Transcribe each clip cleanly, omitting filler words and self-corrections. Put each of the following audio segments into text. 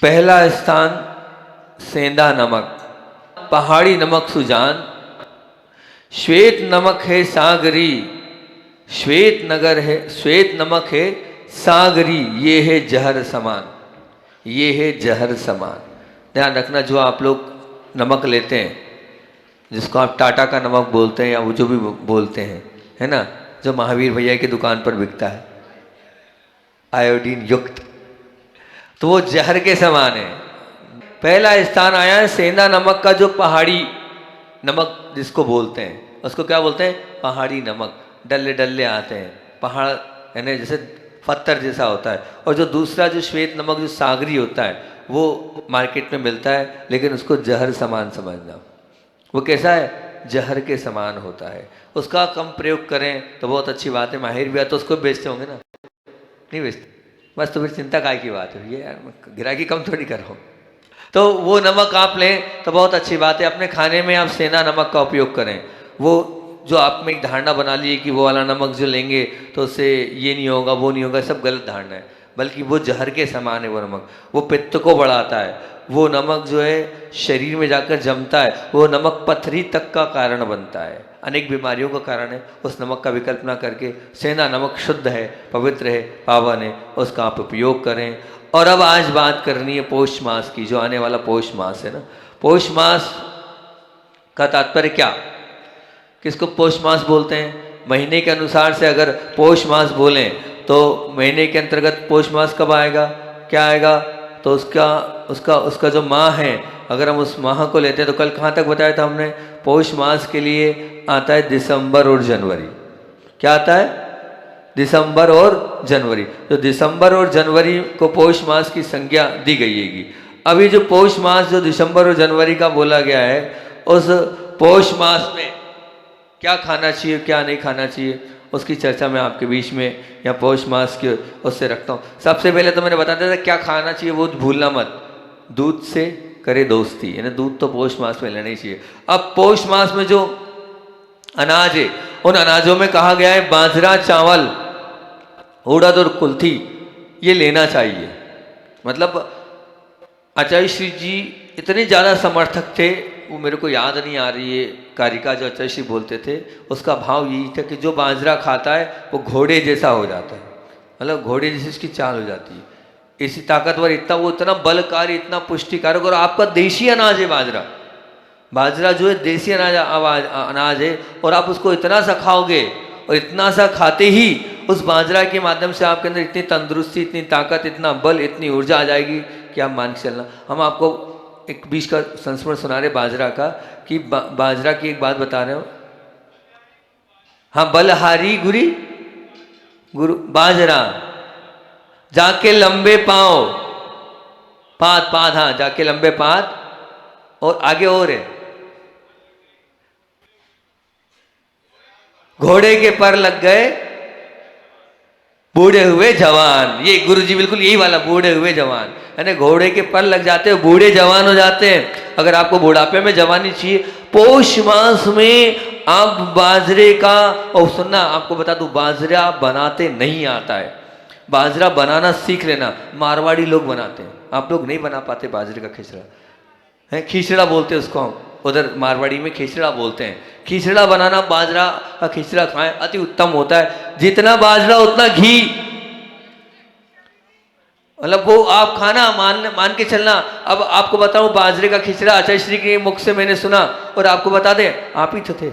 पहला स्थान सेंधा नमक, पहाड़ी नमक सुजान, श्वेत नमक है सागरी, श्वेत नगर है, श्वेत नमक है सागरी, ये है जहर समान, ये है जहर समान। ध्यान रखना, जो आप लोग नमक लेते हैं, जिसको आप टाटा का नमक बोलते हैं या वो जो भी बोलते हैं, है ना, जो महावीर भैया की दुकान पर बिकता है आयोडीन युक्त, तो वो जहर के समान है। पहला स्थान आया है सेंधा नमक का, जो पहाड़ी नमक जिसको बोलते हैं, उसको क्या बोलते हैं? पहाड़ी नमक। डल्ले डल्ले आते हैं, पहाड़ है ना, जैसे पत्थर जैसा होता है। और जो दूसरा जो श्वेत नमक जो सागरी होता है, वो मार्केट में मिलता है, लेकिन उसको जहर समान समझना। वो कैसा है? जहर के समान होता है। उसका कम प्रयोग करें तो बहुत अच्छी बात है। माहिर भी है तो उसको बेचते होंगे ना? नहीं बेचते? बस तो फिर चिंता काय की बात है, ये यार गिराकी कम थोड़ी कर रहा हूँ। तो वो नमक आप लें तो बहुत अच्छी बात है। अपने खाने में आप सेंधा नमक का उपयोग करें। वो जो आप में एक धारणा बना ली कि वो वाला नमक जो लेंगे तो उससे ये नहीं होगा, वो नहीं होगा, सब गलत धारणा है। बल्कि वो जहर के समान है वो नमक। वो पित्त को बढ़ाता है। वो नमक जो है शरीर में जाकर जमता है। वो नमक पथरी तक का कारण बनता है, अनेक बीमारियों का कारण है। उस नमक का विकल्प ना करके सेंधा नमक शुद्ध है, पवित्र है, पावन है, उसका आप उपयोग करें। और अब आज बात करनी है पौष मास की, जो आने वाला पौष मास है ना। पौष मास का तात्पर्य क्या? किसको पौष मास बोलते हैं? महीने के अनुसार से अगर पौष मास बोलें तो महीने के अंतर्गत पौष मास कब आएगा, क्या आएगा? तो उसका जो माह है, अगर हम उस माह को लेते हैं तो कल कहाँ तक बताया था हमने? पौष मास के लिए आता है दिसंबर और जनवरी। क्या आता है? दिसंबर और जनवरी। तो दिसंबर और जनवरी को पौष मास की संज्ञा दी गई है। अभी जो पौष मास जो दिसंबर और जनवरी का बोला गया है, उस पौष मास में क्या खाना चाहिए, क्या नहीं खाना चाहिए, उसकी चर्चा मैं आपके बीच में या पौष मास के उससे रखता हूँ। सबसे पहले तो मैंने बता दिया था क्या खाना चाहिए, वो भूलना मत। दूध से करे दोस्ती, यानी दूध तो पौष मास में लेना ही चाहिए। अब पौष मास में जो अनाज है, उन अनाजों में कहा गया है बाजरा, चावल, उड़द और कुल्थी, ये लेना चाहिए। मतलब आचार्य श्री जी इतने ज़्यादा समर्थक थे, वो मेरे को याद नहीं आ रही है कारिका जो आचार्य श्री बोलते थे, उसका भाव यही था कि जो बाजरा खाता है वो घोड़े जैसा हो जाता है। मतलब घोड़े जैसी उसकी चाल हो जाती है, इसी ताकतवर, इतना वो इतना बलकारी, इतना पुष्टिकारक। और आपका देशी अनाज है बाजरा। बाजरा जो है देशी अनाज है, और आप उसको इतना सा खाओगे और इतना सा खाते ही उस बाजरा के माध्यम से आपके अंदर इतनी तंदुरुस्ती, इतनी ताकत, इतना बल, इतनी ऊर्जा आ जाएगी कि आप मान के चलना। हम आपको एक बीच का संस्मरण सुना रहे बाजरा का, कि बाजरा की एक बात बता रहे हो। हाँ, बलहारी गुरी गुरु बाजरा, जाके लंबे पांव, पाद पाद, हाँ जाके लंबे पाद, और आगे और है घोड़े के पर लग गए बूढ़े हुए जवान। ये गुरुजी बिल्कुल यही वाला, बूढ़े हुए जवान, यानी घोड़े के पर लग जाते हैं, बूढ़े जवान हो जाते हैं। अगर आपको बुढ़ापे में जवानी चाहिए, पौष मास में आप बाजरे का, और सुनना आपको बता दूं, बाजरा बनाते नहीं आता है। बाजरा बनाना सीख लेना, मारवाड़ी लोग बनाते हैं, आप लोग नहीं बना पाते बाजरे का खिचड़ा है। खिचड़ा बोलते हैं उसको, हम उधर मारवाड़ी में खिचड़ा बोलते हैं। खिचड़ा बनाना, बाजरा का खिचड़ा खाएं, अति उत्तम होता है। जितना बाजरा उतना घी, मतलब वो आप खाना मान के चलना। अब आपको बताऊं, बाजरे का खिचड़ा आचार्य श्री के मुख से मैंने सुना, और आपको बता दें, आप ही तो थे,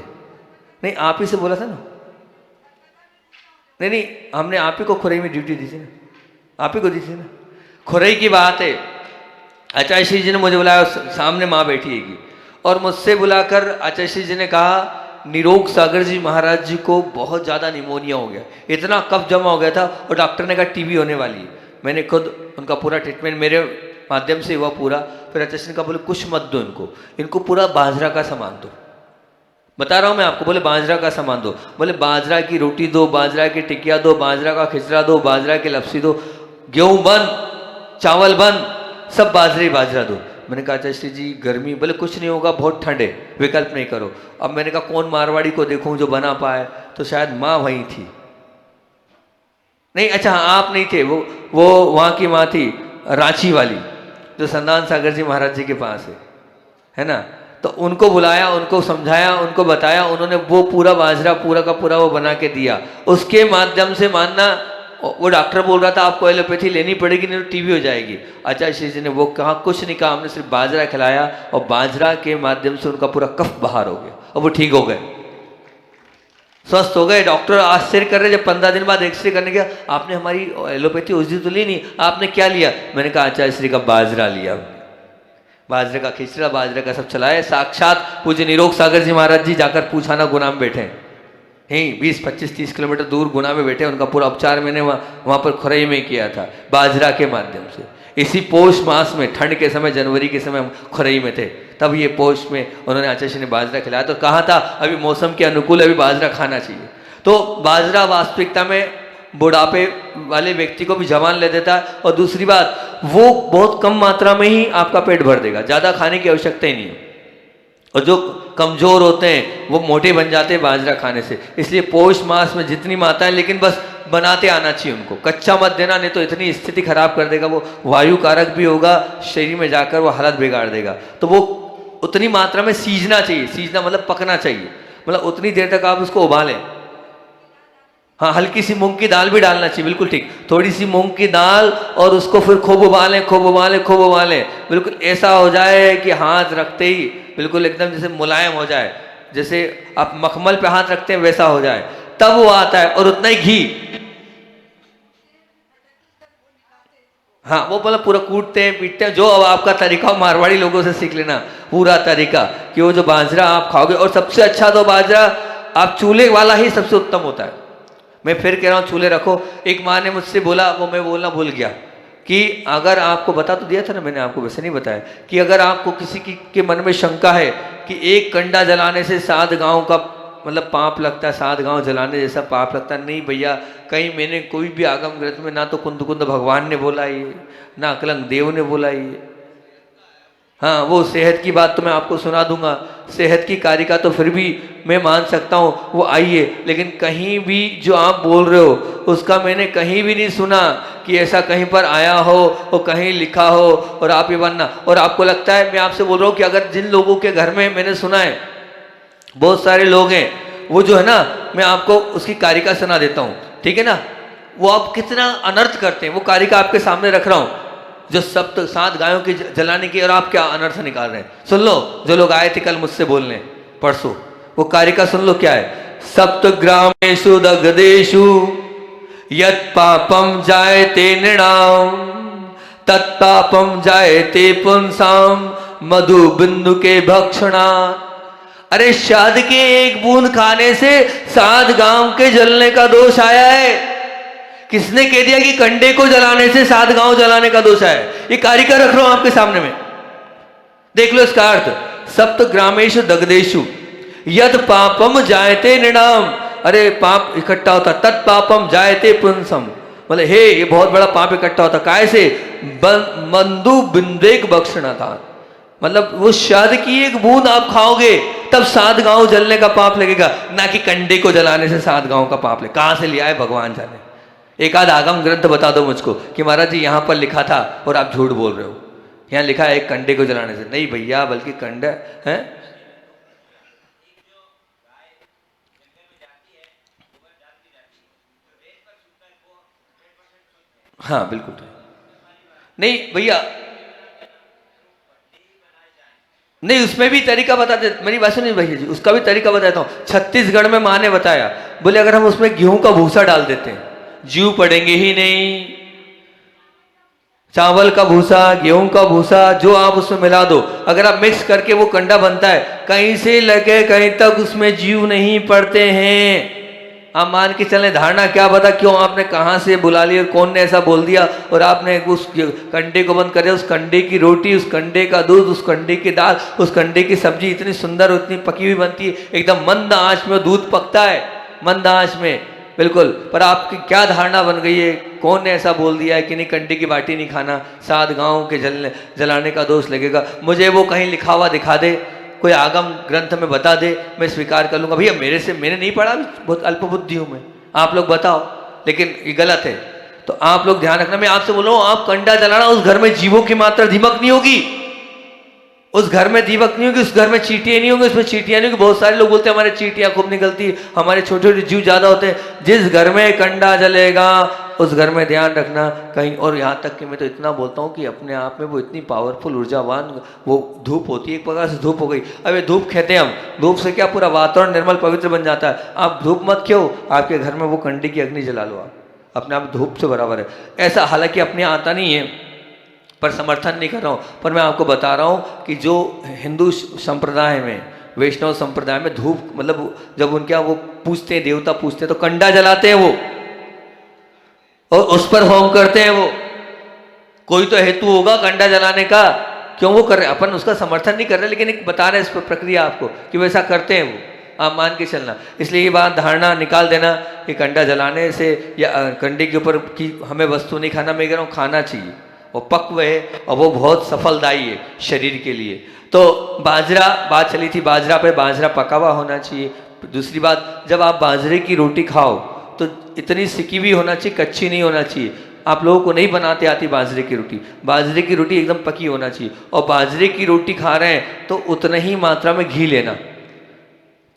नहीं आप ही से बोला था ना? नहीं, हमने आप ही को खुरई में ड्यूटी दी थी ना, आप ही को दी थी ना। खुरई की बात है, आचार्य श्री जी ने मुझे बुलाया, सामने माँ बैठी हैगी, और मुझसे बुलाकर आचार्य श्री जी ने कहा, निरोग सागर जी महाराज जी को बहुत ज़्यादा निमोनिया हो गया, इतना कफ जमा हो गया था, और डॉक्टर ने कहा टीबी होने वाली है। मैंने खुद उनका पूरा ट्रीटमेंट मेरे माध्यम से हुआ पूरा। फिर आचार्य श्री ने कहा, बोले कुछ मत दो इनको पूरा बाजरा का सामान दो। बता रहा हूँ मैं आपको, बोले बाजरा का सामान दो। बोले बाजरा की रोटी दो, बाजरा की टिकिया दो, बाजरा का खिचड़ा दो, बाजरा की लपसी दो, गेहूँ बंद, चावल बंद, सब बाजरा दो। मैंने कहा आचार्य श्री जी गर्मी, बोले कुछ नहीं होगा, बहुत ठंड है, विकल्प नहीं करो। अब मैंने कहा कौन मारवाड़ी को देखूं जो बना पाए, तो शायद माँ वहीं थी। नहीं, अच्छा हाँ, आप नहीं थे, वो वहाँ की माँ थी, रांची वाली। जो संदान सागर जी महाराज जी के पास है ना। तो उनको बुलाया, उनको समझाया, उनको बताया, उन्होंने वो पूरा बाजरा पूरा का पूरा वो बना के दिया। उसके माध्यम से मानना, वो डॉक्टर बोल रहा था आपको एलोपैथी लेनी पड़ेगी नहीं तो टीबी हो जाएगी। आचार्य श्री जी ने वो कहा, कुछ नहीं कहा, हमने सिर्फ बाजरा खिलाया और बाजरा के माध्यम से उनका पूरा कफ बाहर हो गया और वो ठीक हो गए, स्वस्थ हो गए। डॉक्टर आश्चर्य कर रहे, जब 15 दिन बाद एक्सरे करने गया, आपने हमारी एलोपैथी औषधि तो ली नहीं, आपने क्या लिया? मैंने कहा आचार्य श्री का बाजरा लिया, बाजरे का खिचड़ा, बाजरे का सब चलाए। साक्षात पूज्य निरोग सागर जी महाराज जी जाकर पूछाना गुना में बैठे हैं, 20, 25, 30 किलोमीटर दूर गुना में बैठे। उनका पूरा उपचार मैंने वहाँ पर खुरई में किया था बाजरा के माध्यम से। इसी पौष मास में, ठंड के समय, जनवरी के समय हम खुरई में थे, तब ये पौष में उन्होंने आचार्य ने बाजरा खिलाया। तो कहा था अभी मौसम के अनुकूल अभी बाजरा खाना चाहिए। तो बाजरा वास्तविकता में बुढ़ापे वाले व्यक्ति को भी जवान ले देता है, और दूसरी बात वो बहुत कम मात्रा में ही आपका पेट भर देगा, ज़्यादा खाने की आवश्यकता ही नहीं है। और जो कमज़ोर होते हैं वो मोटे बन जाते हैं बाजरा खाने से। इसलिए पौष मास में जितनी माताएं, लेकिन बस बनाते आना चाहिए उनको, कच्चा मत देना, नहीं तो इतनी स्थिति खराब कर देगा, वो वायु कारक भी होगा, शरीर में जाकर वो हालत बिगाड़ देगा। तो वो उतनी मात्रा में सीजना चाहिए, सीजना मतलब पकना चाहिए, मतलब उतनी देर तक आप उसको उबालें। हाँ, हल्की सी मूंग की दाल भी डालना चाहिए, बिल्कुल ठीक, थोड़ी सी मूंग की दाल, और उसको फिर खूब उबालें, खूब उबालें, खूब उबालें, बिल्कुल ऐसा हो जाए कि हाथ रखते ही बिल्कुल एकदम जैसे मुलायम हो जाए, जैसे आप मखमल पे हाथ रखते हैं वैसा हो जाए, तब वो आता है। और उतना ही घी, हाँ वो मतलब पूरा कूटते हैं, पीटते हैं, जो अब आपका तरीका मारवाड़ी लोगों से सीख लेना पूरा तरीका, कि वो जो बाजरा आप खाओगे, और सबसे अच्छा तो बाजरा आप चूल्हे वाला ही सबसे उत्तम होता है। मैं फिर कह रहा हूँ, चूल्हे रखो। एक माँ ने मुझसे बोला, वो मैं बोलना भूल गया, कि अगर आपको बता तो दिया था ना मैंने आपको, वैसे नहीं बताया, कि अगर आपको किसी के मन में शंका है कि एक कंडा जलाने से 7 गांव का मतलब पाप लगता है, 7 गांव जलाने जैसा पाप लगता है, नहीं भैया, कहीं मैंने कोई भी आगम ग्रंथ में ना तो कुंद कुंद भगवान ने बोला ये, ना अकलंग देव ने बोला ये। हाँ, वो सेहत की बात तो मैं आपको सुना दूंगा, सेहत की कारिका तो फिर भी मैं मान सकता हूँ, वो आइए, लेकिन कहीं भी जो आप बोल रहे हो उसका मैंने कहीं भी नहीं सुना कि ऐसा कहीं पर आया हो और कहीं लिखा हो और आप ये बनना। और आपको लगता है, मैं आपसे बोल रहा हूँ कि अगर जिन लोगों के घर में मैंने सुना है, बहुत सारे लोग हैं, वो जो है ना, मैं आपको उसकी कारिका सुना देता हूँ, ठीक है ना, वो आप कितना अनर्थ करते हैं, वो कारिका आपके सामने रख रहा हूँ, जो 7 गायों की जलाने की, और आप क्या अनर्थ निकाल रहे हैं। सुन लो, जो लोग आए थे कल मुझसे बोलने परसों, वो कारिका सुन लो क्या है। 7 ग्रामेषु दग्धेषु यत् पापम जायते नृणाम तत्पापम जायते पुंसाम मधु बिंदु के भक्षणा। अरे शहद के एक बूंद खाने से 7 गांव के जलने का दोष आया है। किसने कह दिया कि कंडे को जलाने से 7 गांव जलाने का दोष है? ये कारिका रख रहा हूं आपके सामने में, देख लो इसका अर्थ। 7 ग्रामेषु दग्धेषु यद पापम जायते नृणाम, अरे पाप इकट्ठा होता, तत् पापम जायते पुंसम, मतलब हे ये बहुत बड़ा पाप इकट्ठा होता, काय से? मंदु बिंदेक बक्षणा था, मतलब वो शहद की एक बूंद आप खाओगे तब 7 गांव जलने का पाप लगेगा, ना कि कंडे को जलाने से 7 गांव का पाप लगे। कहां से लिया है भगवान जाने। एक आध आगम ग्रंथ बता दो मुझको कि महाराज जी यहां पर लिखा था और आप झूठ बोल रहे हो, यहां लिखा है एक कंडे को जलाने से। नहीं भैया, बल्कि कंडा है, हाँ बिल्कुल नहीं भैया, नहीं उसमें भी तरीका बताते, मेरी बात सुनिए भैया जी, उसका भी तरीका बताता हूँ। छत्तीसगढ़ में माँ ने बताया, बोले अगर हम उसमें गेहूं का भूसा डाल देते हैं जीव पड़ेंगे ही नहीं। चावल का भूसा, गेहूं का भूसा, जो आप उसमें मिला दो, अगर आप मिक्स करके वो कंडा बनता है, कहीं से लेके कहीं तक उसमें जीव नहीं पड़ते हैं। आप मान के चलें, धारणा क्या बता, क्यों आपने कहां से बुला लिया, कौन ने ऐसा बोल दिया, और आपने उस कंडे को बंद कर दिया। उस कंडे की रोटी, उस कंडे का दूध, उस कंडे की दाल, उस कंडे की सब्जी इतनी सुंदर, इतनी पकी हुई बनती है, एकदम मंद आंच में दूध पकता है, मंद आंच में बिल्कुल। पर आपकी क्या धारणा बन गई है, कौन ने ऐसा बोल दिया है कि नहीं कंडे की बाटी नहीं खाना, 7 गांव के जलाने का दोष लगेगा। मुझे वो कहीं लिखा हुआ दिखा दे, कोई आगम ग्रंथ में बता दे, मैं स्वीकार कर लूंगा। भैया मैंने नहीं पढ़ा, बहुत अल्प बुद्धि हूं मैं, आप लोग बताओ, लेकिन ये गलत है। तो आप लोग ध्यान रखना, मैं आपसे बोल रहा हूं, आप कंडा जलाना, उस घर में जीवों की मात्रा दीमक नहीं होगी, उस घर में दीमक नहीं होगी, उस घर में चींटियां नहीं होंगी, उसमें चींटियां नहीं होगी। बहुत सारे लोग बोलते हैं हमारे चींटियां खूब निकलती, हमारे छोटे छोटे जीव ज्यादा होते हैं। जिस घर में कंडा जलेगा उस घर में ध्यान रखना कहीं, और यहाँ तक कि मैं तो इतना बोलता हूँ कि अपने आप में वो इतनी पावरफुल ऊर्जावान वो धूप होती है, एक प्रकार से धूप हो गई। अब ये धूप खेते हैं हम, धूप से क्या पूरा वातावरण निर्मल पवित्र बन जाता है। आप धूप मत क्यों, आपके घर में वो कंडे की अग्नि जला लो, आप अपने आप धूप से बराबर है। ऐसा हालांकि अपने आता नहीं है, पर समर्थन नहीं कर रहा हूँ, पर मैं आपको बता रहा हूँ कि जो हिंदू संप्रदाय में, वैष्णव संप्रदाय में धूप, मतलब जब उनके यहाँ वो पूछते हैं, देवता पूछते हैं, तो कंडा जलाते हैं वो, और उस पर होम करते हैं वो। कोई तो हेतु होगा कंडा जलाने का, क्यों वो कर रहे हैं, अपन उसका समर्थन नहीं कर रहे, लेकिन एक बता रहे हैं इस पर प्रक्रिया आपको कि वैसा करते हैं वो, आप मान के चलना। इसलिए ये बात धारणा निकाल देना कि कंडा जलाने से या कंडे के ऊपर की हमें वस्तु नहीं खाना, मैं कह रहा हूँ खाना चाहिए, वो पक्व है और वो बहुत सफलदायी है शरीर के लिए। तो बाजरा, बात चली थी बाजरा पे, बाजरा पका हुआ होना चाहिए। दूसरी बात, जब आप बाजरे की रोटी खाओ तो इतनी सिकी भी होना चाहिए, कच्ची नहीं होना चाहिए। आप लोगों को नहीं बनाते आती बाजरे की रोटी, बाजरे की रोटी एकदम पकी होना चाहिए। और बाजरे की रोटी खा रहे हैं तो उतना ही मात्रा में घी लेना,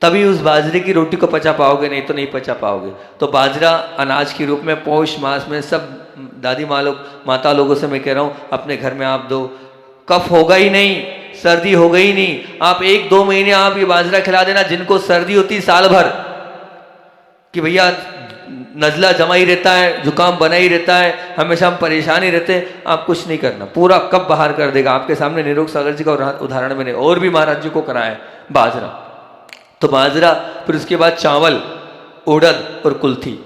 तभी उस बाजरे की रोटी को पचा पाओगे, नहीं तो नहीं पचा पाओगे। तो बाजरा अनाज के रूप में पौष मास में सब दादी माँ लोग, माता लोगों से मैं कह रहा हूँ, अपने घर में आप दो। कफ होगा ही नहीं, सर्दी हो गई नहीं, आप 1-2 महीने आप ये बाजरा खिला देना। जिनको सर्दी होती साल भर कि भैया नज़ला जमा ही रहता है, जुकाम बना ही रहता है, हमेशा हम परेशान ही रहते हैं, आप कुछ नहीं करना, पूरा कफ बाहर कर देगा। आपके सामने निरोग सागर जी का उदाहरण मैंने और भी महाराज जी को कराया है, बाजरा। तो बाजरा, फिर उसके बाद चावल, उड़द और कुल्थी।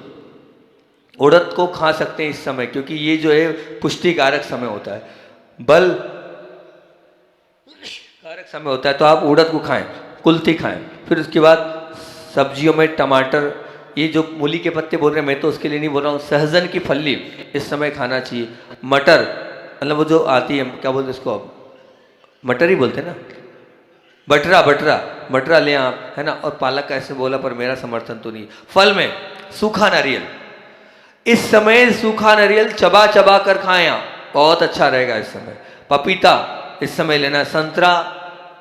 उड़द को खा सकते हैं इस समय, क्योंकि ये जो है पुष्टिकारक समय होता है, बल कारक समय होता है, तो आप उड़द को खाएं, कुल्थी खाएं। फिर उसके बाद सब्जियों में टमाटर, ये जो मूली के पत्ते बोल रहे हैं मैं तो उसके लिए नहीं बोल रहा हूँ, सहजन की फली इस समय खाना चाहिए। मटर, मतलब वो जो आती है, क्या बोलते हैं इसको, मटर ही बोलते हैं ना, बटरा, बटरा लें आप, है ना। और पालक का ऐसे बोला, पर मेरा समर्थन तो नहीं। फल में सूखा नारियल, इस समय सूखा नारियल चबा चबा कर खाएं आप, बहुत अच्छा रहेगा इस समय। पपीता इस समय लेना, संतरा,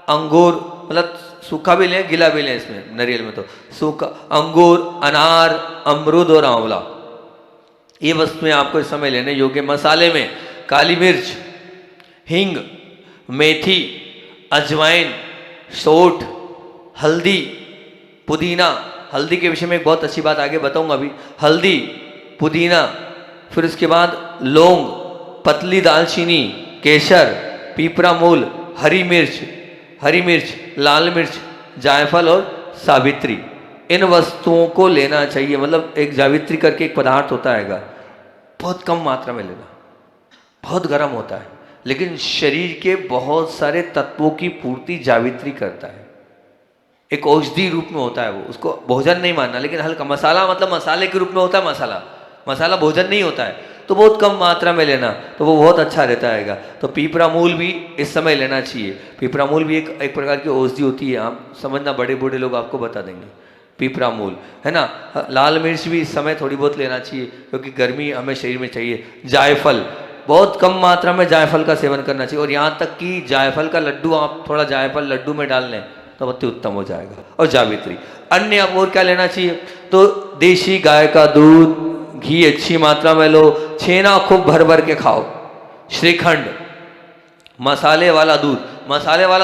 अंगूर, मतलब सूखा भी लें गीला भी लें इसमें, नारियल में तो सूखा, अंगूर, अनार, अमरूद और आंवला, ये वस्तुएं आपको इस समय लेने योग्य। मसाले में काली मिर्च, हींग, मेथी, अजवाइन, सौंठ, हल्दी, पुदीना। हल्दी के विषय में एक बहुत अच्छी बात आगे बताऊंगा अभी। हल्दी, पुदीना, फिर उसके बाद लौंग, पतली दालचीनी, केसर, पीपरा मूल, हरी मिर्च, लाल मिर्च, जायफल और सावित्री, इन वस्तुओं को लेना चाहिए। मतलब एक जावित्री करके एक पदार्थ होता है, बहुत कम मात्रा में लेना, बहुत गर्म होता है, लेकिन शरीर के बहुत सारे तत्वों की पूर्ति जावित्री करता है। एक औषधि रूप में होता है वो, उसको भोजन नहीं मानना, लेकिन हल्का मसाला, मतलब मसाले के रूप में होता है मसाला भोजन नहीं होता है, तो बहुत कम मात्रा में लेना, तो वो बहुत अच्छा रहता है। तो पीपरा मूल भी इस समय लेना चाहिए। पीपरा मूल भी एक प्रकार की औषधि होती है, आप समझना, बड़े बूढ़े लोग आपको बता देंगे, पीपरा मूल, है ना। लाल मिर्च भी इस समय थोड़ी बहुत लेना चाहिए, क्योंकि गर्मी हमें शरीर में चाहिए। जायफल, बहुत कम मात्रा में जायफल का सेवन करना चाहिए, और यहाँ तक कि जायफल का लड्डू, आप थोड़ा जायफल लड्डू में डाल लें तो अति उत्तम हो जाएगा। और जावित्री, अन्य आप और क्या लेना चाहिए, तो देशी गाय का दूध, घी अच्छी मात्रा में लो, छेना खूब भर भर के खाओ, श्रीखंड, मसाले वाला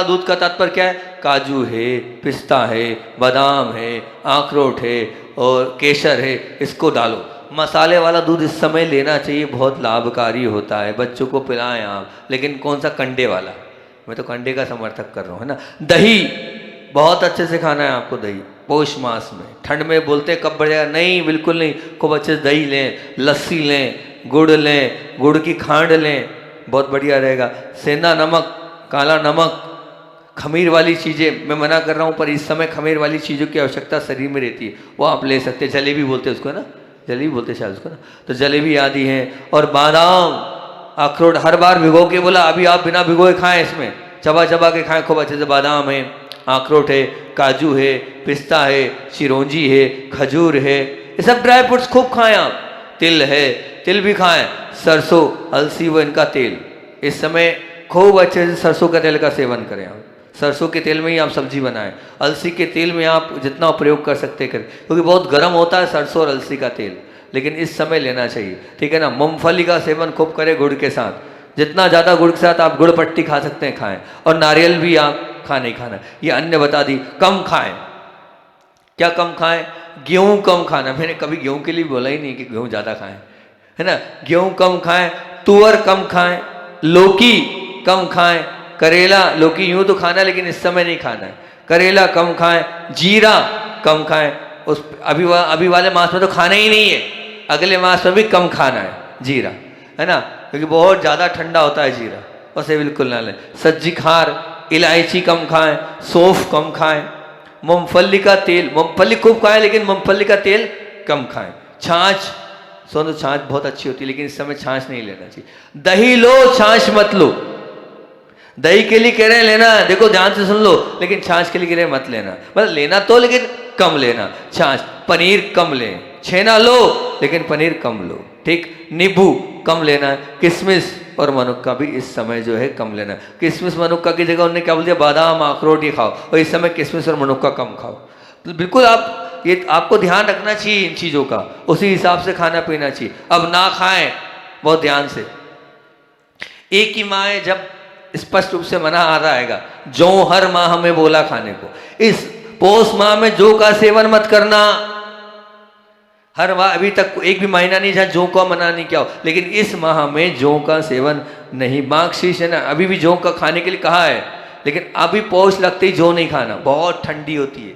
दूध का तात्पर्य क्या है, काजू है, पिस्ता है, बादाम है, अखरोट है और केसर है, इसको डालो। मसाले वाला दूध इस समय लेना चाहिए, बहुत लाभकारी होता है, बच्चों को पिलाएं आप, लेकिन कौन सा, कंडे वाला, मैं तो कंडे का समर्थक कर रहा हूँ, है ना। दही बहुत अच्छे से खाना है आपको, दही पौष मास में। ठंड में बोलते कब बढ़ेगा, नहीं, बिल्कुल नहीं, खूब अच्छे से दही लें, लस्सी लें, गुड़ लें, गुड़ की खांड लें, बहुत बढ़िया रहेगा। सेंधा नमक, काला नमक, खमीर वाली चीज़ें मैं मना कर रहा हूँ, पर इस समय खमीर वाली चीज़ों की आवश्यकता शरीर में रहती है, वो आप ले सकते हैं। जलेबी बोलते हैं उसको, है ना, जलेबी बोलते शायद उसको ना, तो जलेबी आदि हैं। और बादाम, अखरोट, हर बार भिगो के बोला, अभी आप बिना भिगोए खाएं, इसमें चबा चबा के खाएं खूब अच्छे से। बादाम है, अखरोट है, काजू है, पिस्ता है, चिरौंजी है, खजूर है, ये सब ड्राई फ्रूट्स खूब खाएं आप। तिल है, तिल भी खाएं, सरसों, अलसी व इनका तेल। इस समय खूब अच्छे से सरसों का तेल का सेवन करें आप। सरसों के तेल में ही आप सब्जी बनाएं, अलसी के तेल में आप जितना प्रयोग कर सकते करें, क्योंकि बहुत गर्म होता है सरसों और अलसी का तेल, लेकिन इस समय लेना चाहिए, ठीक है ना। मूंगफली का सेवन खूब करें गुड़ के साथ, जितना ज़्यादा गुड़ के साथ आप गुड़ पट्टी खा सकते हैं खाएं, और नारियल भी आप नहीं खाना। ये अन्य बता दी, कम खाएं। क्या कम खाएं? गेहूं कम खाना। मैंने कभी गेहूं के लिए बोला ही नहीं कि गेहूं ज़्यादा खाएं, है ना। गेहूं कम खाएं, तुअर कम खाएं, लौकी कम खाएं, करेला, लौकी यूं तो खाना लेकिन इस समय नहीं खाना है, करेला कम खाएं, जीरा कम खाएं। उस अभी वाले मास में तो खाना ही नहीं है, अगले मास में भी कम खाना है जीरा, है ना, क्योंकि बहुत ज़्यादा ठंडा होता है जीरा, उसे बिल्कुल ना लें। सज्जी खार, इलायची कम खाएं, सौंफ कम खाएं, मूंगफली का तेल, मूंगफली खूब खाएं लेकिन मूंगफली का तेल कम खाएं। छाछ, तो छाछ बहुत अच्छी होती है लेकिन इस समय छाछ नहीं लेना चाहिए। दही लो, छाछ मत लो। दही के लिए कह रहे हैं लेना, देखो ध्यान से सुन लो, लेकिन छाछ के लिए कह रहे हैं मत लेना, मतलब लेना तो लेकिन कम लेना। छाछ, पनीर कम लें, छेना लो लेकिन पनीर कम लो, ठीक। नींबू कम लेना है, किशमिश और मनुक्का भी इस समय जो है कम लेना है। किशमिश मनुक्का की जगह उन्होंने क्या बोल दिया, बादाम अखरोट ये खाओ, और इस समय किशमिश और मनुक्का कम खाओ। तो बिल्कुल आप ये आपको ध्यान रखना चाहिए इन चीज़ों का, उसी हिसाब से खाना पीना चाहिए। अब ना खाएं बहुत ध्यान से। एक ही माँ है, जब स्पष्ट रूप से मना आ रहा है, जौ हर माह हमें बोला खाने को, इस पौष माह में जौ का सेवन मत करना। हर माह अभी तक एक भी महीना नहीं जहाँ जौ का मना नहीं किया हो, लेकिन इस माह में जौ का सेवन नहीं। मार्गशीर्ष है ना, अभी भी जौ का खाने के लिए कहा है, लेकिन अभी पौष लगते ही जौ नहीं खाना, बहुत ठंडी होती है,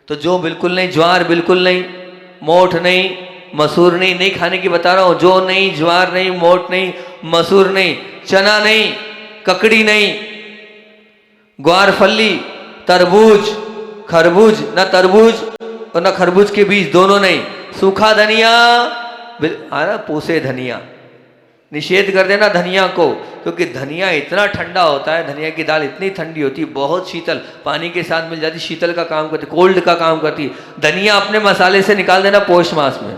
तो जौ बिल्कुल नहीं, ज्वार बिल्कुल नहीं, मोठ नहीं, मसूर नहीं खाने की बता रहा हूँ। जौ नहीं, ज्वार नहीं, मोठ नहीं, मसूर नहीं, चना नहीं, ककड़ी नहीं, ग्वारफली, तरबूज, खरबूज, न तरबूज और न खरबूज के बीज, दोनों नहीं। सूखा धनिया, पोसे धनिया, निषेध कर देना धनिया को, क्योंकि धनिया इतना ठंडा होता है, धनिया की दाल इतनी ठंडी होती है, बहुत शीतल, पानी के साथ मिल जाती, शीतल का काम करती, कोल्ड का काम करती। धनिया अपने मसाले से निकाल देना पौष मास में,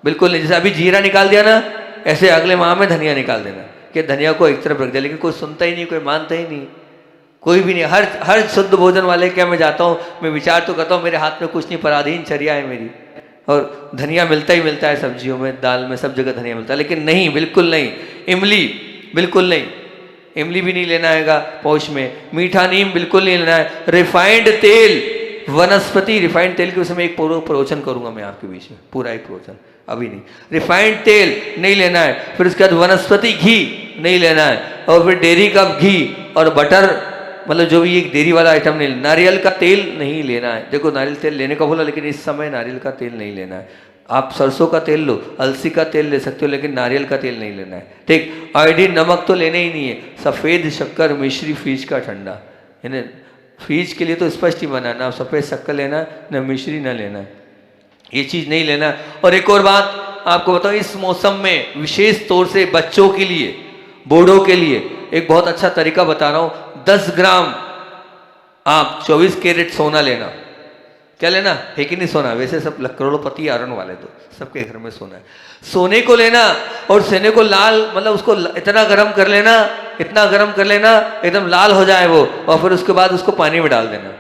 बिल्कुल नहीं। जैसे अभी जीरा निकाल दिया ना, ऐसे अगले माह में धनिया निकाल देना, कि धनिया को एक तरफ रख दिया, लेकिन कोई सुनता ही नहीं, कोई मानता ही नहीं, कोई भी नहीं। हर शुद्ध भोजन वाले क्या, मैं जाता हूँ, मैं विचार तो करता हूँ, मेरे हाथ में कुछ नहीं, पराधीन चर्या है मेरी, और धनिया मिलता ही मिलता है सब्जियों में, दाल में, सब जगह धनिया मिलता है, लेकिन नहीं, बिल्कुल नहीं। इमली बिल्कुल नहीं, इमली भी नहीं लेना है पौष में। मीठा नीम बिल्कुल नहीं लेना है। रिफाइंड तेल, वनस्पति रिफाइंड तेल के उसमें एक प्रवचन करूंगा मैं आपके बीच में, पूरा एक प्रवचन, अभी नहीं। रिफाइंड तेल नहीं लेना है, फिर उसके बाद वनस्पति घी नहीं लेना है, और फिर डेयरी का घी और बटर, मतलब जो भी एक डेयरी वाला आइटम नहीं। नारियल का तेल नहीं लेना है, देखो नारियल तेल लेने का बोला, लेकिन इस समय नारियल का तेल नहीं लेना है। आप सरसों का तेल लो, अलसी का तेल ले सकते हो, लेकिन नारियल का तेल नहीं लेना है, ठीक। आयोडीन नमक तो लेना ही नहीं है। सफ़ेद शक्कर, मिश्री, फ्रीज का ठंडा, यानी फ्रीज के लिए तो स्पष्ट ही मना है, ना सफ़ेद शक्कर लेना, ना मिश्री ना लेना, ये चीज़ नहीं लेना। और एक और बात आपको बताओ, इस मौसम में विशेष तौर से बच्चों के लिए, बूढ़ों के लिए एक बहुत अच्छा तरीका बता रहा हूँ। 10 ग्राम आप 24 कैरेट सोना लेना। क्या लेना है कि नहीं सोना? वैसे सब करोड़पति आरण वाले तो सबके घर में सोना है। सोने को लेना और सोने को लाल, मतलब उसको इतना गर्म कर लेना, इतना गर्म कर लेना एकदम लाल हो जाए वो, और फिर उसके बाद उसको पानी में डाल देना,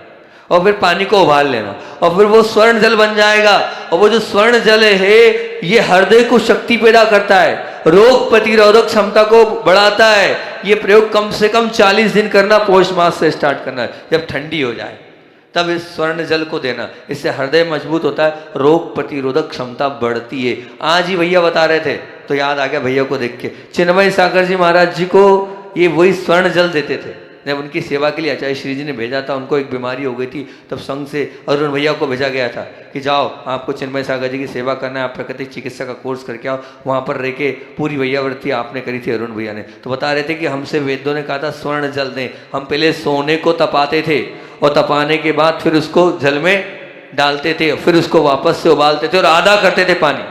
और फिर पानी को उबाल लेना, और फिर वो स्वर्ण जल बन जाएगा। और वो जो स्वर्ण जल है ये हृदय को शक्ति पैदा करता है, रोग प्रतिरोधक क्षमता को बढ़ाता है। ये प्रयोग कम से कम 40 दिन करना, पौष मास से स्टार्ट करना है, जब ठंडी हो जाए तब इस स्वर्ण जल को देना। इससे हृदय मजबूत होता है, रोग प्रतिरोधक क्षमता बढ़ती है। आज ही भैया बता रहे थे तो याद आ गया भैया को देख के, चिन्मय सागर जी महाराज जी को ये वही स्वर्ण जल देते थे। जब उनकी सेवा के लिए आचार्य श्री जी ने भेजा था, उनको एक बीमारी हो गई थी, तब संघ से अरुण भैया को भेजा गया था कि जाओ आपको चिन्मय सागर जी की सेवा करना है, आप प्राकृतिक चिकित्सा का कोर्स करके आओ। वहाँ पर रह के पूरी भैयावृत्ति आपने करी थी अरुण भैया ने। तो बता रहे थे कि हमसे वेदों ने कहा था स्वर्ण जल दें। हम पहले सोने को तपाते थे, और तपाने के बाद फिर उसको जल में डालते थे, फिर उसको वापस से उबालते थे और आधा करते थे पानी।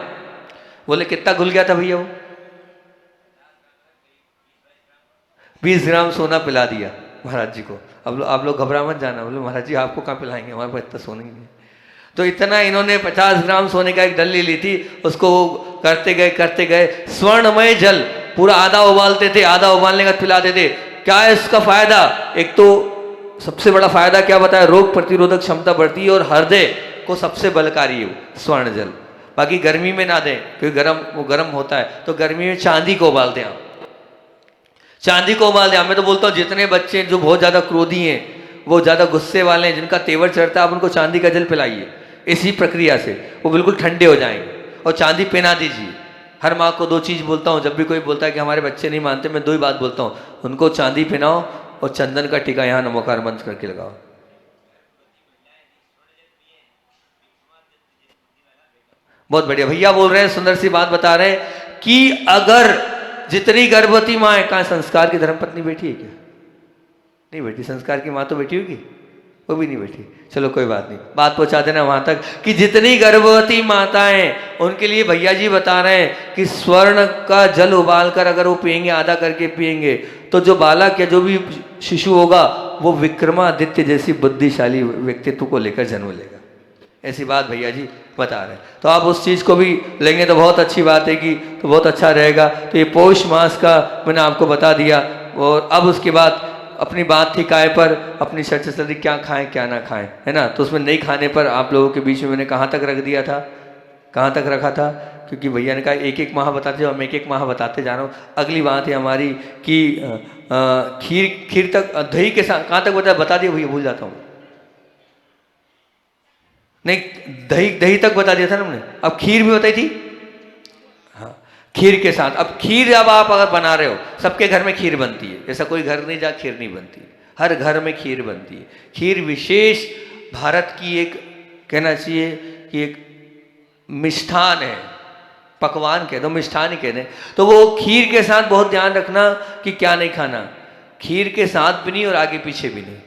बोले कितना घुल गया था भैया? वो 20 ग्राम सोना पिला दिया महाराज जी को। अब आप लोग घबरा मत जाना, बोले महाराज जी आपको कहाँ पिलाएंगे, हमारे पास इतना सोना ही नहीं। तो इतना इन्होंने 50 ग्राम सोने का एक डल्ली ली थी, उसको करते गए स्वर्णमय जल पूरा आधा उबालते थे, आधा उबालने का पिलाते थे। क्या है इसका फायदा? एक तो सबसे बड़ा फायदा क्या बताया, रोग प्रतिरोधक क्षमता बढ़ती है और हृदय को सबसे बलकारी है स्वर्ण जल। बाकी गर्मी में ना दें क्योंकि वो गर्म होता है, तो गर्मी में चांदी को उबाल दें आप, चांदी को उबाल दें। मैं तो बोलता हूँ जितने बच्चे जो बहुत ज़्यादा क्रोधी हैं, वो ज़्यादा गुस्से वाले हैं, जिनका तेवर चढ़ता है, आप उनको चांदी का जल पिलाइए। इसी प्रक्रिया से वो बिल्कुल ठंडे हो जाएंगे। और चांदी पहना दीजिए। हर माँ को 2 चीज़ बोलता हूँ, जब भी कोई बोलता है कि हमारे बच्चे नहीं मानते, मैं 2 ही बात बोलता हूँ, उनको चांदी पहनाओ और चंदन का टीका यहाँ नमोकार मंत्र करके लगाओ। बहुत बढ़िया। भैया बोल रहे हैं, सुंदर सी बात बता रहे हैं कि अगर जितनी गर्भवती माँ है, कहाँ संस्कार की धर्मपत्नी बैठी है क्या? नहीं बैठी। संस्कार की माँ तो बैठी होगी, वो भी नहीं बैठी। चलो कोई बात नहीं, बात पहुंचा देना वहां तक कि जितनी गर्भवती माताएं, उनके लिए भैया जी बता रहे हैं कि स्वर्ण का जल उबाल कर अगर वो पिएंगे, आधा करके पिएंगे, तो जो बालक या जो भी शिशु होगा वो विक्रमादित्य जैसी बुद्धिशाली व्यक्तित्व को लेकर जन्म लेगा। ऐसी बात भैया जी बता रहे हैं। तो आप उस चीज़ को भी लेंगे तो बहुत अच्छी बात है कि तो बहुत अच्छा रहेगा। तो ये पौष मास का मैंने आपको बता दिया। और अब उसके बाद अपनी बात थी काय पर, अपनी चर्चा चल रही क्या खाएं क्या ना खाएं, है ना। तो उसमें नहीं खाने पर आप लोगों के बीच में मैंने कहाँ तक रख दिया था, कहाँ तक रखा था, क्योंकि भैया ने कहा एक एक माह बताते जाओ, हम एक एक माह बताते जा रहा हूँ। अगली बात है हमारी कि खीर तक, दही के साथ कहाँ तक बता दिया भैया, भूल जाता हूँ। नहीं, दही तक बता दिया था ना हमने। अब खीर भी बताई थी। हाँ, खीर के साथ। अब खीर जब आप अगर बना रहे हो, सबके घर में खीर बनती है, ऐसा कोई घर नहीं जहाँ खीर नहीं बनती, हर घर में खीर बनती है। खीर विशेष भारत की एक, कहना चाहिए कि एक मिष्ठान है, पकवान कह दो, मिष्ठान ही कह दें। तो वो खीर के साथ बहुत ध्यान रखना कि क्या नहीं खाना, खीर के साथ भी नहीं और आगे पीछे भी नहीं,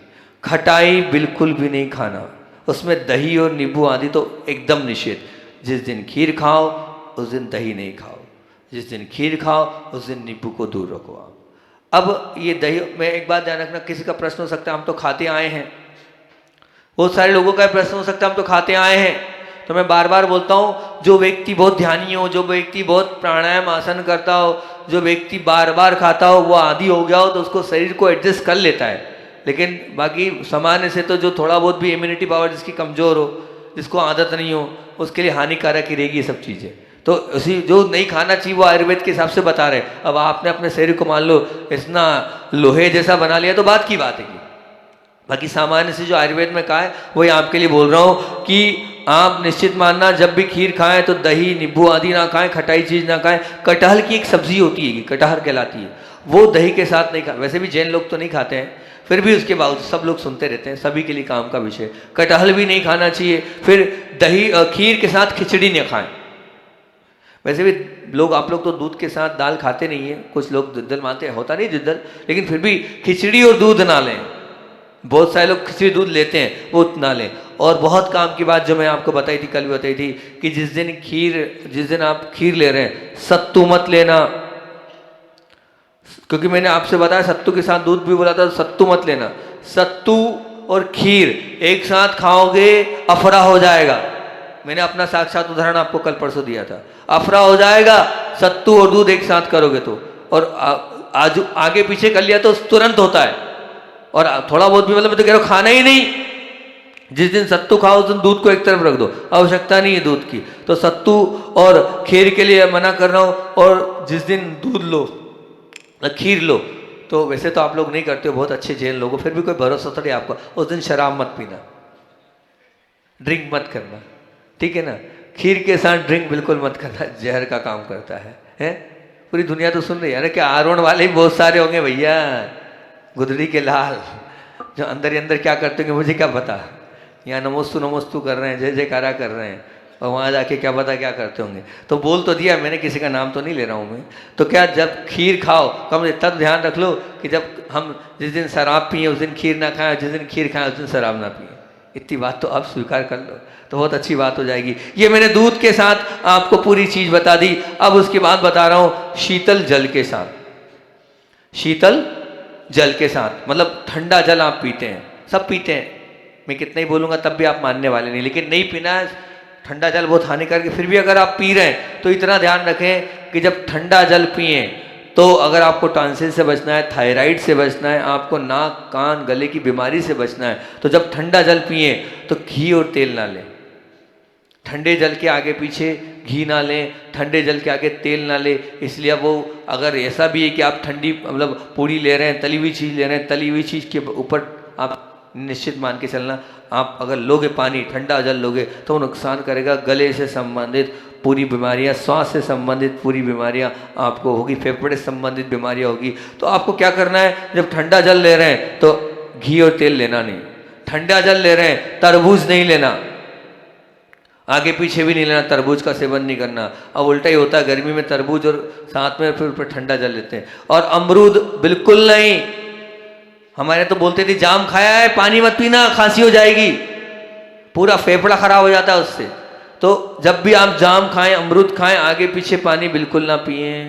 खटाई बिल्कुल भी नहीं खाना, उसमें दही और नींबू आदि तो एकदम निषेध। जिस दिन खीर खाओ उस दिन दही नहीं खाओ, जिस दिन खीर खाओ उस दिन नींबू को दूर रखो आप। अब ये दही में एक बात ध्यान रखना, किसी का प्रश्न हो सकता है हम तो खाते आए हैं, बहुत सारे लोगों का प्रश्न हो सकता है हम तो खाते आए हैं। तो मैं बार बार बोलता हूँ, जो व्यक्ति बहुत ध्यानी हो, जो व्यक्ति बहुत प्राणायाम आसन करता हो, जो व्यक्ति बार बार खाता हो, वो आदी हो गया हो तो उसको शरीर को एडजस्ट कर लेता है। लेकिन बाकी सामान्य से तो जो थोड़ा बहुत भी इम्यूनिटी पावर जिसकी कमज़ोर हो, जिसको आदत नहीं हो, उसके लिए हानिकारक ही रहेगी ये सब चीज़ें। तो उसी जो नहीं खाना चाहिए वो आयुर्वेद के हिसाब से बता रहे। अब आपने अपने शरीर को मान लो इतना लोहे जैसा बना लिया तो बात की बात है। बाकी सामान्य से जो आयुर्वेद में कहा है वही आपके लिए बोल रहा हूँ कि आप निश्चित मानना, जब भी खीर खाएं तो दही नींबू आदि ना खाएं, खटाई चीज़ ना खाएं। कटहल की एक सब्जी होती है, कटहल कहलाती है, वो दही के साथ नहीं खा। वैसे भी जैन लोग तो नहीं खाते हैं, फिर भी उसके बावजूद सब लोग सुनते रहते हैं, सभी के लिए काम का विषय। कटहल भी नहीं खाना चाहिए। फिर दही खीर के साथ खिचड़ी न खाएं। वैसे भी लोग, आप लोग तो दूध के साथ दाल खाते नहीं है, कुछ लोग दुद्धल मानते हैं, होता नहीं दुद्धल, लेकिन फिर भी खिचड़ी और दूध ना लें। बहुत सारे लोग खिचड़ी दूध लेते हैं, वो ना लें। और बहुत काम की बात जो मैं आपको बताई थी, कल भी बताई थी, कि जिस दिन आप खीर ले रहे हैं सत्तू मत लेना, क्योंकि मैंने आपसे बताया सत्तू के साथ दूध भी बोला था, सत्तू मत लेना। सत्तू और खीर एक साथ खाओगे अफरा हो जाएगा। मैंने अपना साक्षात उदाहरण आपको कल परसों दिया था, अफरा हो जाएगा सत्तू और दूध एक साथ करोगे तो। और आज आगे पीछे कर लिया तो तुरंत होता है। और थोड़ा बहुत भी, मतलब मैं तो कह रहा हूँ खाना ही नहीं। जिस दिन सत्तू खाओ उस दिन दूध को एक तरफ रख दो, आवश्यकता नहीं है दूध की। तो सत्तू और खीर के लिए मना कर रहा हूँ। और जिस दिन दूध लो, खीर लो, तो वैसे तो आप लोग नहीं करते हो, बहुत अच्छे जैन लोगों, फिर भी कोई भरोसा तो नहीं आपको। उस दिन शराब मत पीना, ड्रिंक मत करना, ठीक है ना। खीर के साथ ड्रिंक बिल्कुल मत करना, जहर का काम करता है? पूरी दुनिया तो सुन रही है ना कि आरोन वाले भी बहुत सारे होंगे भैया, गुदड़ी के लाल, जो अंदर ही अंदर क्या करते होंगे मुझे क्या पता। यहाँ नमोस्तु कर रहे हैं, जय जयकारा कर रहे हैं, और वहाँ जाके क्या पता क्या करते होंगे। तो बोल तो दिया मैंने, किसी का नाम तो नहीं ले रहा हूँ मैं। तो क्या, जब खीर खाओ कम तब ध्यान रख लो कि जब हम जिस दिन शराब पिए उस दिन खीर ना खाएं, जिस दिन खीर खाएं उस दिन शराब ना पिए। इतनी बात तो आप स्वीकार कर लो तो बहुत अच्छी बात हो जाएगी। ये मैंने दूध के साथ आपको पूरी चीज़ बता दी। अब उसके बाद बता रहा हूँ शीतल जल के साथ। शीतल जल के साथ मतलब ठंडा जल आप पीते हैं, सब पीते हैं, मैं कितना ही बोलूँगा तब भी आप मानने वाले नहीं, लेकिन नहीं पीना है ठंडा जल बहुत हानिकारक है, फिर भी अगर आप पी रहे हैं तो इतना ध्यान रखें कि जब ठंडा जल पिए तो अगर आपको टॉन्सिल से बचना है, थायराइड से बचना है, आपको नाक कान गले की बीमारी से बचना है, तो जब ठंडा जल पिए तो घी और तेल ना लें। ठंडे जल के आगे पीछे घी ना लें, ठंडे जल के आगे तेल ना लें। इसलिए अब वो अगर ऐसा भी है कि आप ठंडी मतलब पूड़ी ले रहे हैं, तली हुई चीज़ ले रहे हैं, तली हुई चीज़ के ऊपर आप निश्चित मान के चलना, आप अगर लोगे पानी ठंडा जल लोगे तो वो नुकसान करेगा। गले से संबंधित पूरी बीमारियां, श्वास से संबंधित पूरी बीमारियां आपको होगी, फेफड़े से संबंधित बीमारियां होगी। तो आपको क्या करना है, जब ठंडा जल ले रहे हैं तो घी और तेल लेना नहीं, ठंडा जल ले रहे हैं तरबूज नहीं लेना, आगे पीछे भी नहीं लेना, तरबूज का सेवन नहीं करना। अब उल्टा ही होता है, गर्मी में तरबूज और साथ में फिर ऊपर ठंडा जल लेते हैं। और अमरूद बिल्कुल नहीं, हमारे तो बोलते थे जाम खाया है पानी मत पीना खांसी हो जाएगी, पूरा फेफड़ा खराब हो जाता है उससे। तो जब भी आप जाम खाएं, अमरूद खाएं, आगे पीछे पानी बिल्कुल ना पिए,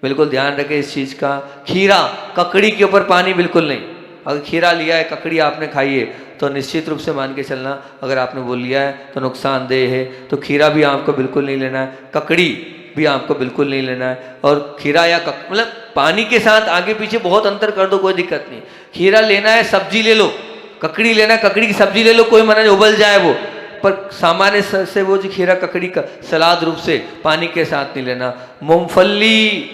बिल्कुल ध्यान रखें इस चीज़ का। खीरा ककड़ी के ऊपर पानी बिल्कुल नहीं, अगर खीरा लिया है, ककड़ी आपने खाई है तो निश्चित रूप से मान के चलना, अगर आपने वो लिया है तो नुकसानदेह है, तो खीरा भी आपको बिल्कुल नहीं लेना है, ककड़ी भी आपको बिल्कुल नहीं लेना है। और खीरा या मतलब पानी के साथ आगे पीछे बहुत अंतर कर दो, कोई दिक्कत नहीं। खीरा लेना है सब्जी ले लो, ककड़ी लेना है ककड़ी की सब्जी ले लो, कोई मना नहीं, उबल जाए वो, पर सामान्य से वो जो खीरा ककड़ी का सलाद रूप से पानी के साथ नहीं लेना। मूंगफली,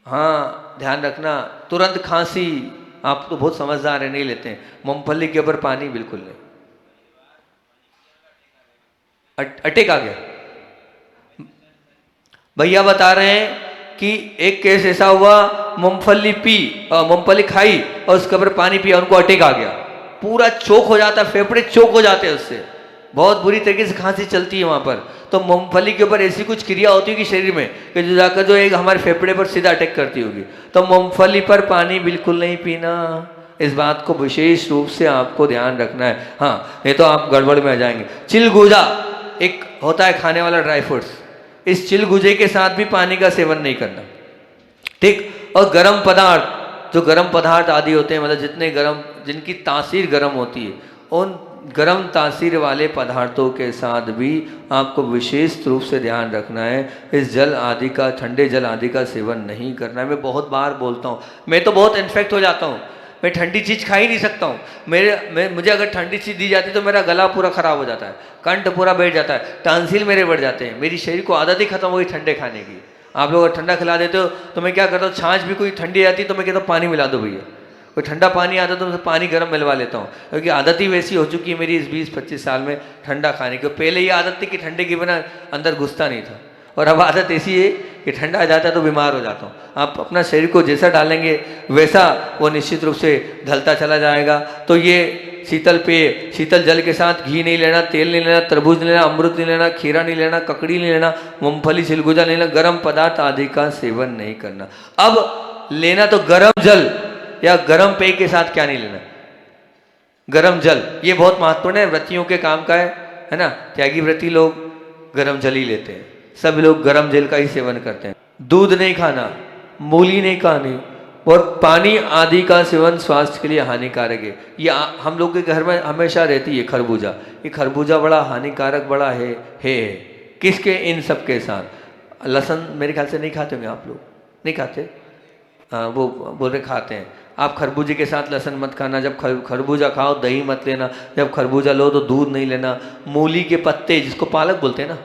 हाँ ध्यान रखना, तुरंत खांसी, आप तो बहुत समझदार है नहीं लेते हैं, मूंगफली के ऊपर पानी बिल्कुल नहीं। अटैक आ गया, भैया बता रहे हैं कि एक केस ऐसा हुआ, मूंगफली खाई और उसके ऊपर पानी पिया, उनको अटैक आ गया, पूरा चोक हो जाता, फेफड़े चोक हो जाते हैं उससे, बहुत बुरी तरीके से खांसी चलती है वहाँ पर। तो मूंगफली के ऊपर ऐसी कुछ क्रिया होती है कि शरीर में कि जो जाकर जो एक हमारे फेफड़े पर सीधा अटैक करती होगी। तो मूंगफली पर पानी बिल्कुल नहीं पीना, इस बात को विशेष रूप से आपको ध्यान रखना है। हाँ नहीं तो आप गड़बड़ में आ जाएंगे। चिलगोजा एक होता है खाने वाला ड्राई फ्रूट्स, इस चिलगुजे के साथ भी पानी का सेवन नहीं करना, ठीक। और गर्म पदार्थ, जो गर्म पदार्थ आदि होते हैं, मतलब जितने गर्म, जिनकी तासीर गर्म होती है, उन गर्म तासीर वाले पदार्थों के साथ भी आपको विशेष रूप से ध्यान रखना है। इस जल आदि का, ठंडे जल आदि का सेवन नहीं करना है। मैं बहुत बार बोलता हूँ, मैं तो बहुत इन्फेक्ट हो जाता हूँ, मैं ठंडी चीज़ खा ही नहीं सकता हूँ। मुझे अगर ठंडी चीज़ दी जाती तो मेरा गला पूरा ख़राब हो जाता है, कंठ पूरा बैठ जाता है, टांसिल मेरे बढ़ जाते हैं, मेरी शरीर को आदत ही खत्म हो गई ठंडे खाने की। आप लोग अगर ठंडा खिला देते हो तो मैं क्या करता हूँ, छाछ भी कोई ठंडी आती तो मैं कहता हूँ पानी मिला दो भैया, कोई ठंडा पानी आता तो पानी गर्म मिलवा लेता हूँ, क्योंकि आदत ही वैसी हो चुकी है मेरी इस 20-25 साल में ठंडा खाने की। पहले ये आदत थी कि ठंडे के बिना अंदर घुसता नहीं था, और अब आदत ऐसी है कि ठंडा आ जाता है तो बीमार हो जाता हूँ। आप अपना शरीर को जैसा डालेंगे वैसा वो निश्चित रूप से ढलता चला जाएगा। तो ये शीतल पेय, शीतल जल के साथ घी नहीं लेना, तेल नहीं लेना, तरबूज नहीं लेना, अमृत नहीं लेना, खीरा नहीं लेना, ककड़ी नहीं लेना, मूंगफली चिलगोजा नहीं लेना, गर्म पदार्थ आदि का सेवन नहीं करना। अब लेना तो गर्म जल या गर्म पेय के साथ क्या नहीं लेना, गर्म जल, ये बहुत महत्वपूर्ण है, व्रतियों के काम का है ना। त्यागी व्रती लोग गर्म जल ही लेते हैं, सब लोग गर्म जल का ही सेवन करते हैं। दूध नहीं खाना, मूली नहीं खानी, और पानी आदि का सेवन स्वास्थ्य के लिए हानिकारक है। ये हम लोग के घर में हमेशा रहती है खरबूजा, ये खरबूजा बड़ा हानिकारक बड़ा है। किसके, इन सब के साथ। लहसुन मेरे ख्याल से नहीं खाते होंगे आप लोग, नहीं खाते, वो बोल रहे खाते हैं। आप खरबूजे के साथ लहसुन मत खाना, जब खरबूजा खाओ दही मत लेना, जब खरबूजा लो तो दूध नहीं लेना। मूली के पत्ते, जिसको पालक बोलते हैं ना,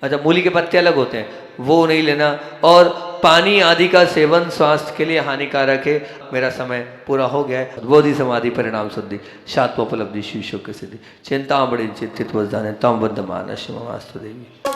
अच्छा मूली के पत्ते अलग होते हैं, वो नहीं लेना। और पानी आदि का सेवन स्वास्थ्य के लिए हानिकारक है। मेरा समय पूरा हो गया है। बोधि समाधि परिणाम शुद्धि शात्वोपलब्धि शिव के सिद्धि चिंता बड़ी चिंतित वजदाने तम बद्ध मानस शिवमास्तु देवी।